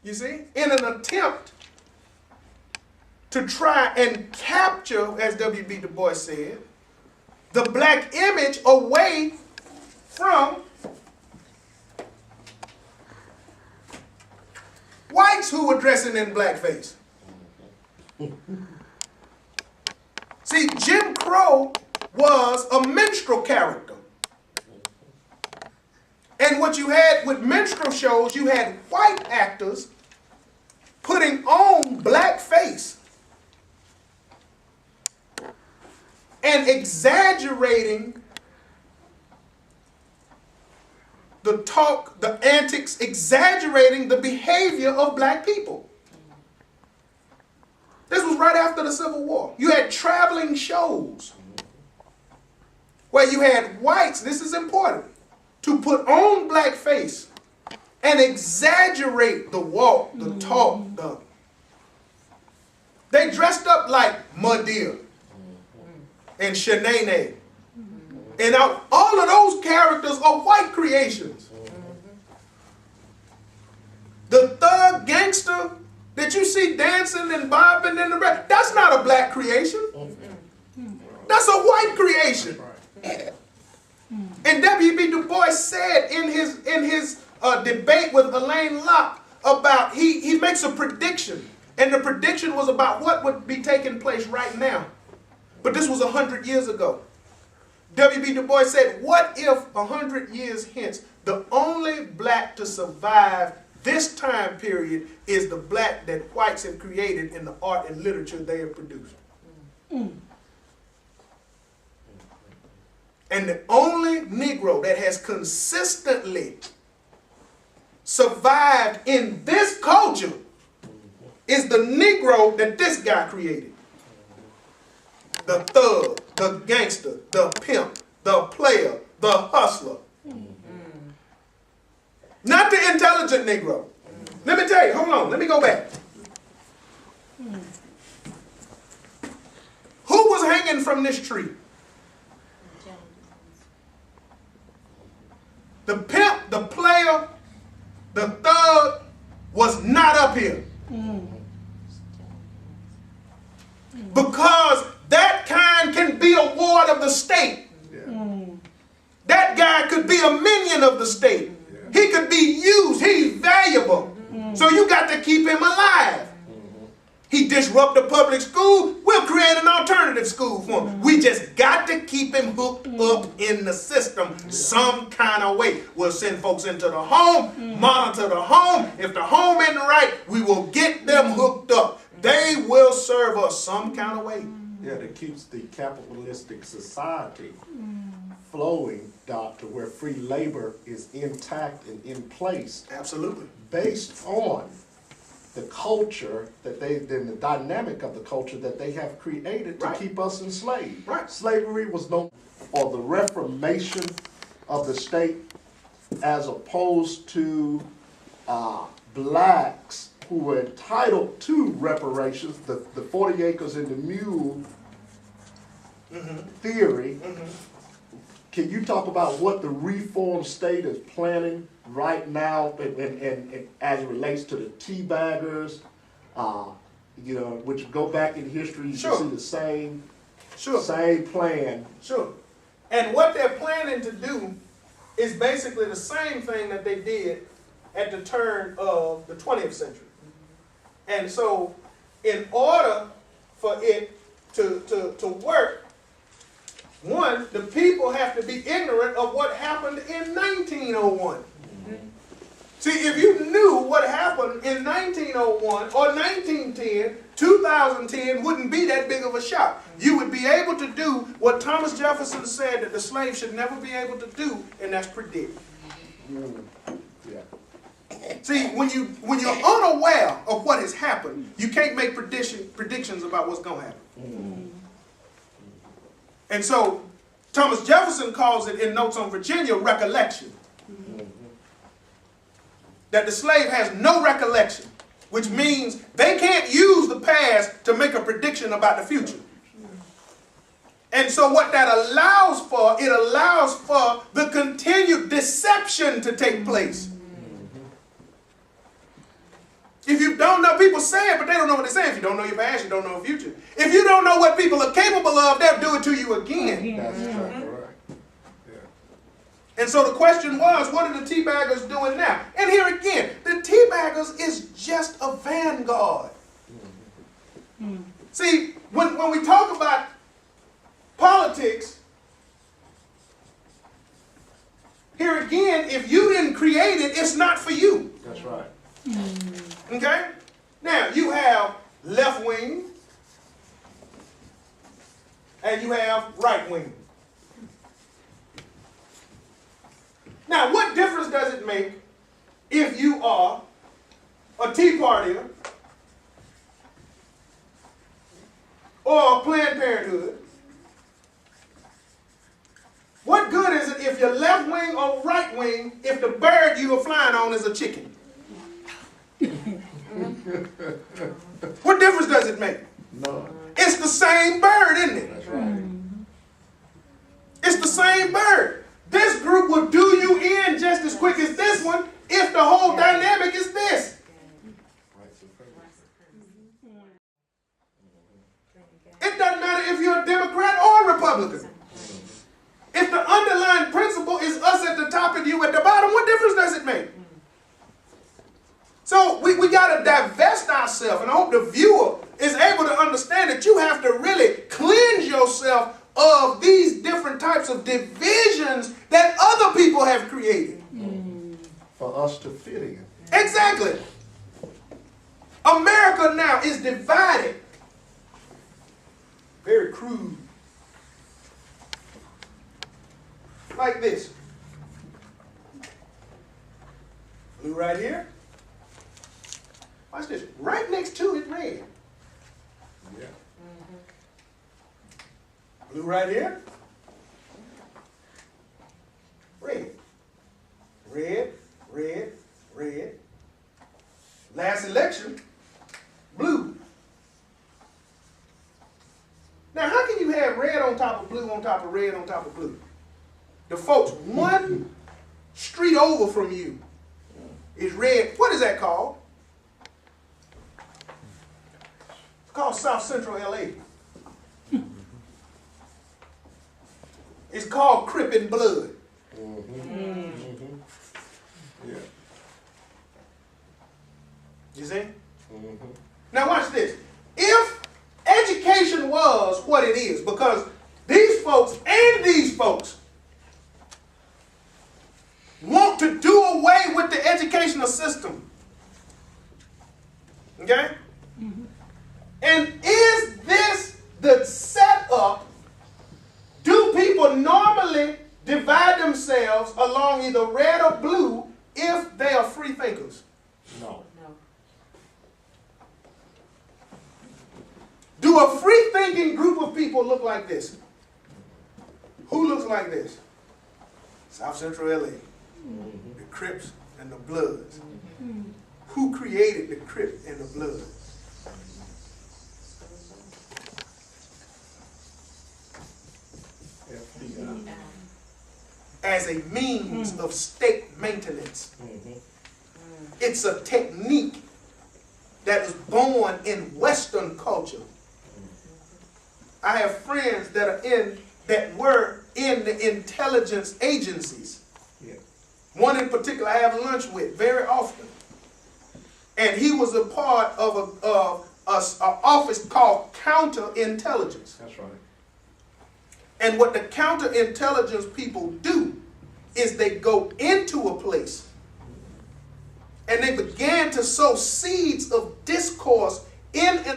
You see, in an attempt to try and capture, as W.B. Du Bois said, the black image away from whites who were dressing in blackface. See, Jim Crow was a minstrel character. And what you had with minstrel shows, you had white actors putting on blackface and exaggerating the talk, the antics, exaggerating the behavior of black people. This was right after the Civil War. You had traveling shows where you had whites, this is important, to put on blackface and exaggerate the walk, the talk, they dressed up like Madea and Shanae. And all of those characters are white creations. The thug gangster that you see dancing and bobbing in the rest, that's not a black creation. That's a white creation. And W.B. Du Bois said in his debate with Alain Locke about, he makes a prediction. And the prediction was about what would be taking place right now. But this was 100 years ago. W.B. Du Bois said, what if 100 years hence, the only black to survive this time period is the black that whites have created in the art and literature they have produced? And the only Negro that has consistently survived in this culture is the Negro that this guy created. The thug, the gangster, the pimp, the player, the hustler. Not the intelligent Negro. Let me tell you, hold on, let me go back. Who was hanging from this tree? The pimp, the player, the thug was not up here. Because that kind can be a ward of the state. That guy could be a minion of the state. He could be used. He's valuable. So you got to keep him alive. He disrupt the public school, we'll create an alternative school for him. We just got to keep him hooked up in the system some kind of way. We'll send folks into the home, monitor the home. If the home isn't right, we will get them hooked up. They will serve us some kind of way. Yeah, that keeps the capitalistic society flowing, Doctor, where free labor is intact and in place. Absolutely. Based on the culture that then the dynamic of the culture that they have created to keep us enslaved. Right. Slavery was known for the reformation of the state as opposed to blacks who were entitled to reparations, the 40 acres and the mule theory. Can you talk about what the reform state is planning right now and as it relates to the teabaggers, which go back in history, you can see the same plan. Sure. And what they're planning to do is basically the same thing that they did at the turn of the 20th century. And so in order for it to work, one, the people have to be ignorant of what happened in 1901. See, if you knew what happened in 1901 or 1910, 2010 wouldn't be that big of a shock. You would be able to do what Thomas Jefferson said that the slave should never be able to do, and that's predict. See, when you're unaware of what has happened, you can't make predictions about what's going to happen. And so Thomas Jefferson calls it in Notes on Virginia recollection. That the slave has no recollection, which means they can't use the past to make a prediction about the future. And so what that allows for, it allows for the continued deception to take place. If you don't know, people say it, but they don't know what they're saying. If you don't know your past, you don't know your future. If you don't know what people are capable of, they'll do it to you again. That's exactly right. And so the question was, what are the teabaggers doing now? And here again, the teabaggers is just a vanguard. See, when we talk about politics, here again, if you didn't create it, it's not for you. That's right. Okay? Now, you have left wing and you have right wing. Now, what difference does it make if you are a Tea Partier or a Planned Parenthood? What good is it if you're left wing or right wing if the bird you are flying on is a chicken? What difference does it make? None. It's the same bird, isn't it? That's right. It's the same bird. This group will do you in just as quick as this one if the whole dynamic is this. It doesn't matter if you're a Democrat or a Republican. If the underlying principle is us at the top and you at the bottom, what difference does it make? So we got to divest ourselves, and I hope the viewer is able to understand that you have to really cleanse yourself of these different types of divisions that other people have created. For us to fit in. Exactly. America now is divided. Very crude. Like this. Blue right here. Watch this. Right next to it, red. Yeah. Blue right here. Red. Red, red, red. Last election, blue. Now, how can you have red on top of blue on top of red on top of blue? The folks one street over from you is red. What is that called? It's called South Central LA. It's called Crippin' Blood. Yeah. You see? Now watch this. If education was what it is, because these folks and these folks want to do away with the educational system. Okay? And is this the setup? Do people normally divide themselves along either red or blue if they are free thinkers? No. Do a free thinking group of people look like this? Who looks like this? South Central LA. The Crips and the Bloods. Who created the Crips and the Bloods? FBI. As a means of state maintenance. It's a technique that is born in Western culture. I have friends that were in the intelligence agencies. Yeah. One in particular I have lunch with very often. And he was a part of an office called counterintelligence. That's right. And what the counterintelligence people do is they go into a place and they began to sow seeds of discourse in